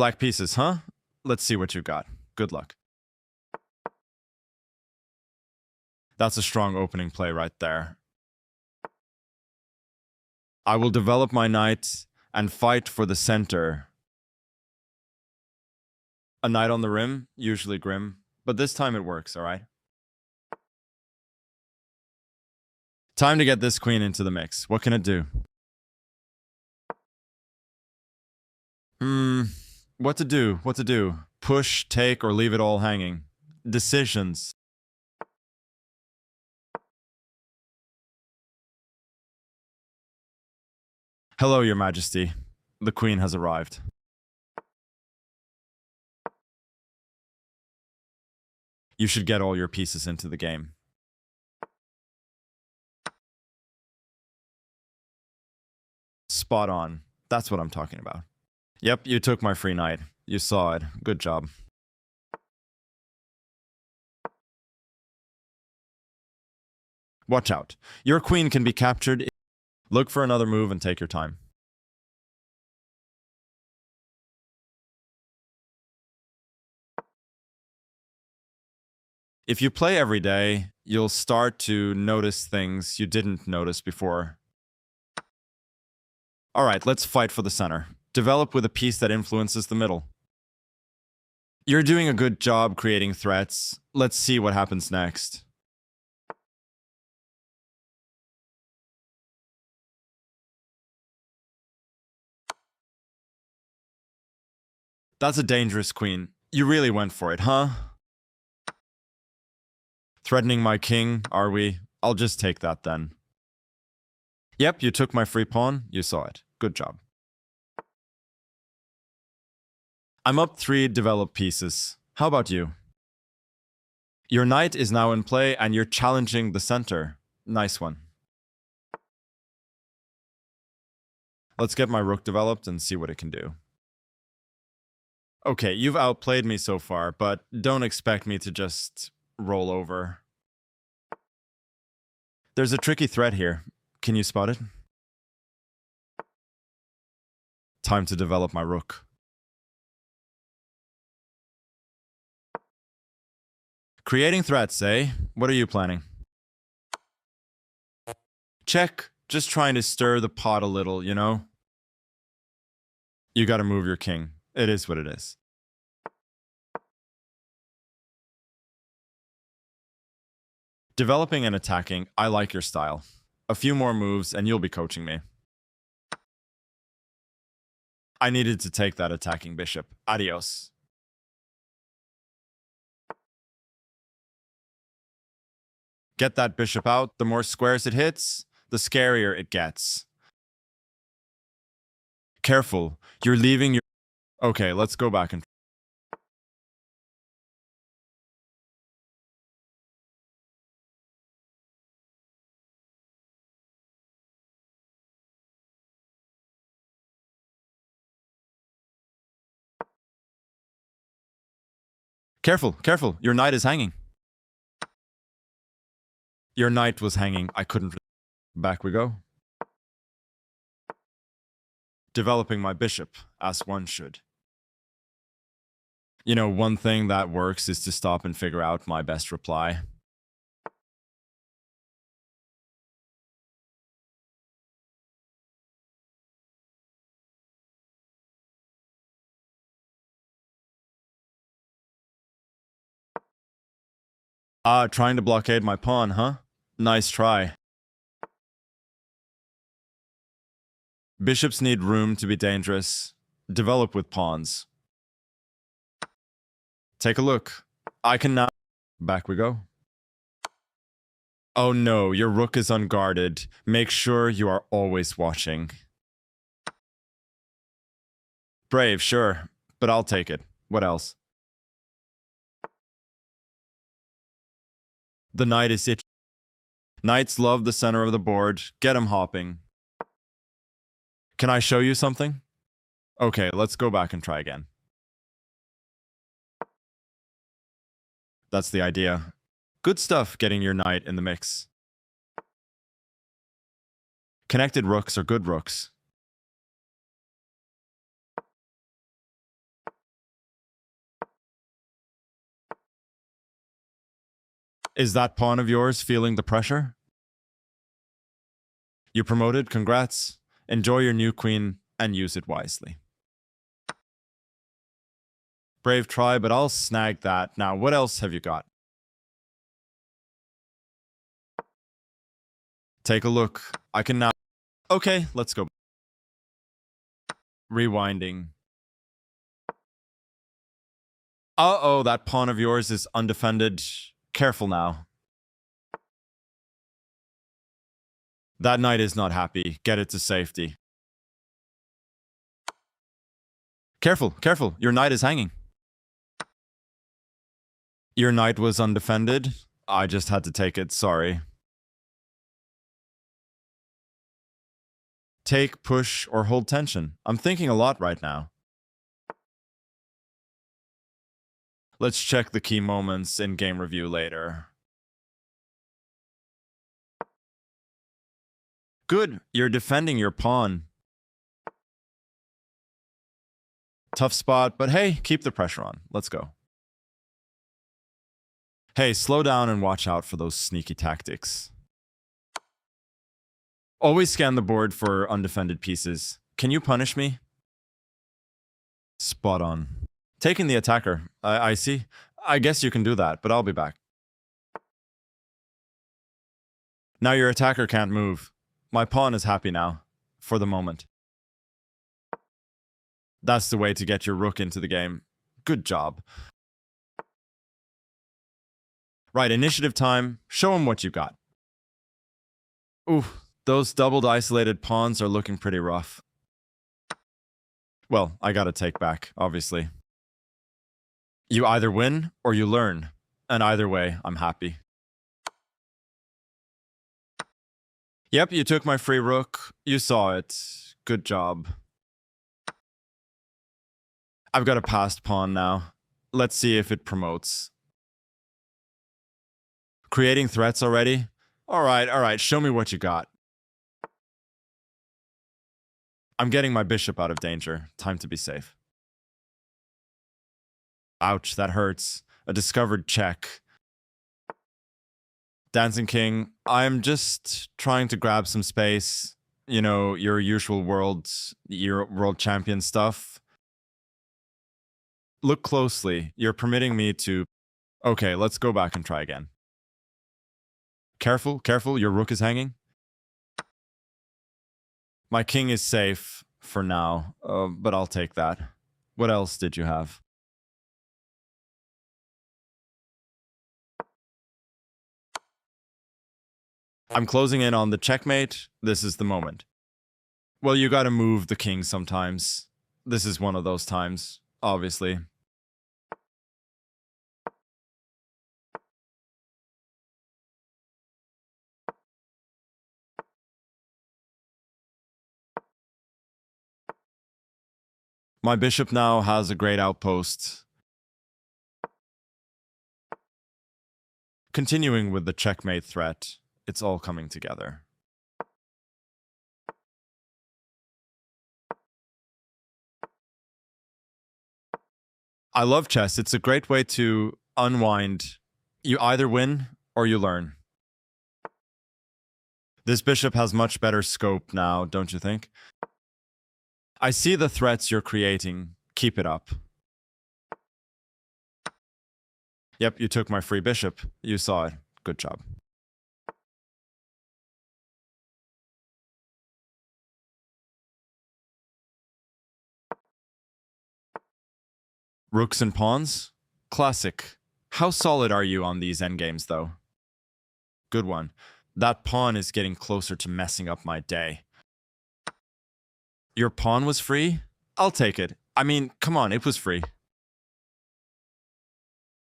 Black pieces, huh? Let's see what you got. Good luck. That's a strong opening play right there. I will develop my knight and fight for the center. A knight on the rim, usually grim, but this time it works, alright? Time to get this queen into the mix. What can it do? What to do? What to do? Push, take, or leave it all hanging? Decisions. Hello, Your Majesty. The queen has arrived. You should get all your pieces into the game. Spot on. That's what I'm talking about. Yep, you took my free knight. You saw it. Good job. Watch out. Your queen can be captured. Look for another move and take your time. If you play every day, you'll start to notice things you didn't notice before. Alright, let's fight for the center. Develop with a piece that influences the middle. You're doing a good job creating threats. Let's see what happens next. That's a dangerous queen. You really went for it, huh? Threatening my king, are we? I'll just take that then. Yep, you took my free pawn. You saw it. Good job. I'm up 3 developed pieces. How about you? Your knight is now in play and you're challenging the center. Nice one. Let's get my rook developed and see what it can do. Okay, you've outplayed me so far, but don't expect me to just roll over. There's a tricky threat here. Can you spot it? Time to develop my rook. Creating threats, eh? What are you planning? Check. Just trying to stir the pot a little, you know? You gotta move your king. It is what it is. Developing and attacking, I like your style. A few more moves and you'll be coaching me. I needed to take that attacking bishop. Adios. Get that bishop out. The more squares it hits, the scarier it gets. Careful. You're leaving your... Okay, let's go back and... Careful, careful. Your knight is hanging. Your knight was hanging. I couldn't... Back we go. Developing my bishop, as one should. You know, one thing that works is to stop and figure out my best reply. Trying to blockade my pawn, huh? Nice try. Bishops need room to be dangerous. Develop with pawns. Take a look. I can now... Back we go. Oh no, your rook is unguarded. Make sure you are always watching. Brave, sure, but I'll take it. What else? The knight is itching. Knights love the center of the board. Get him hopping. Can I show you something? Okay, let's go back and try again. That's the idea. Good stuff getting your knight in the mix. Connected rooks are good rooks. Is that pawn of yours feeling the pressure? You promoted, congrats. Enjoy your new queen and use it wisely. Brave try, but I'll snag that. Now, what else have you got? Take a look. I can now... Okay, let's go. Rewinding. Uh-oh, that pawn of yours is undefended. Careful now. That knight is not happy. Get it to safety. Careful, careful. Your knight is hanging. Your knight was undefended. I just had to take it, sorry. Take, push, or hold tension. I'm thinking a lot right now. Let's check the key moments in game review later. Good, you're defending your pawn. Tough spot, but hey, keep the pressure on. Let's go. Hey, slow down and watch out for those sneaky tactics. Always scan the board for undefended pieces. Can you punish me? Spot on. Taking the attacker. I see. I guess you can do that, but I'll be back. Now your attacker can't move. My pawn is happy now. For the moment. That's the way to get your rook into the game. Good job. Right, initiative time. Show him what you got. Ooh, those doubled isolated pawns are looking pretty rough. Well, I gotta take back, obviously. You either win or you learn. And either way, I'm happy. Yep, you took my free rook. You saw it. Good job. I've got a passed pawn now. Let's see if it promotes. Creating threats already? Alright, show me what you got. I'm getting my bishop out of danger. Time to be safe. Ouch, that hurts. A discovered check. Dancing King, I'm just trying to grab some space. You know, your usual world champion stuff. Look closely. You're permitting me to... Okay, let's go back and try again. Careful, careful, your rook is hanging. My king is safe for now, but I'll take that. What else did you have? I'm closing in on the checkmate. This is the moment. Well, you gotta move the king sometimes. This is one of those times, obviously. My bishop now has a great outpost. Continuing with the checkmate threat, it's all coming together. I love chess. It's a great way to unwind. You either win or you learn. This bishop has much better scope now, don't you think? I see the threats you're creating. Keep it up. Yep, you took my free bishop. You saw it. Good job. Rooks and pawns? Classic. How solid are you on these endgames, though? Good one. That pawn is getting closer to messing up my day. Your pawn was free? I'll take it. I mean, come on, it was free.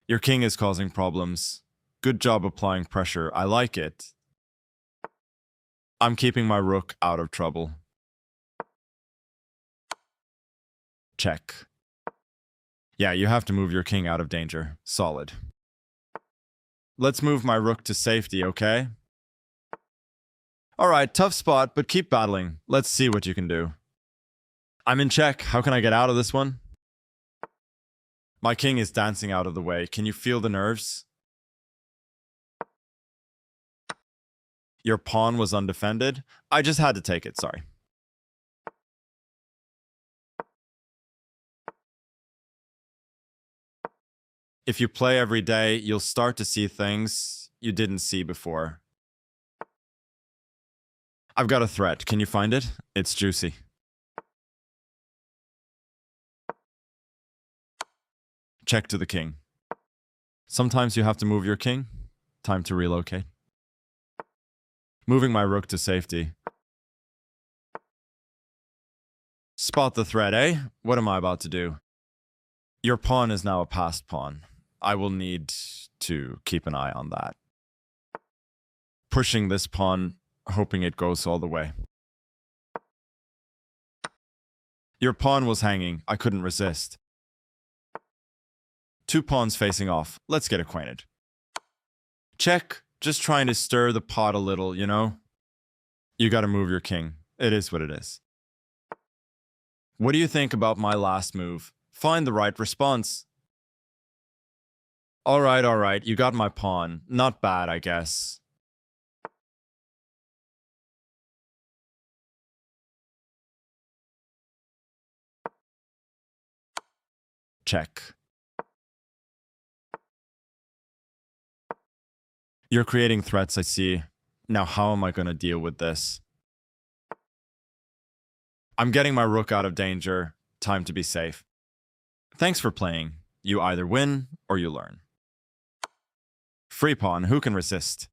Your king is causing problems. Good job applying pressure. I like it. I'm keeping my rook out of trouble. Check. Yeah, you have to move your king out of danger. Solid. Let's move my rook to safety, okay? Alright, tough spot, but keep battling. Let's see what you can do. I'm in check. How can I get out of this one? My king is dancing out of the way. Can you feel the nerves? Your pawn was undefended. I just had to take it, sorry. If you play every day, you'll start to see things you didn't see before. I've got a threat. Can you find it? It's juicy. Check to the king. Sometimes you have to move your king. Time to relocate. Moving my rook to safety. Spot the threat, eh? What am I about to do? Your pawn is now a passed pawn. I will need to keep an eye on that. Pushing this pawn, hoping it goes all the way. Your pawn was hanging. I couldn't resist. Two pawns facing off. Let's get acquainted. Check. Just trying to stir the pot a little, you know? You gotta move your king. It is what it is. What do you think about my last move? Find the right response. All right. You got my pawn. Not bad, I guess. Check. You're creating threats, I see. Now, how am I going to deal with this? I'm getting my rook out of danger. Time to be safe. Thanks for playing. You either win or you learn. Free pawn, who can resist?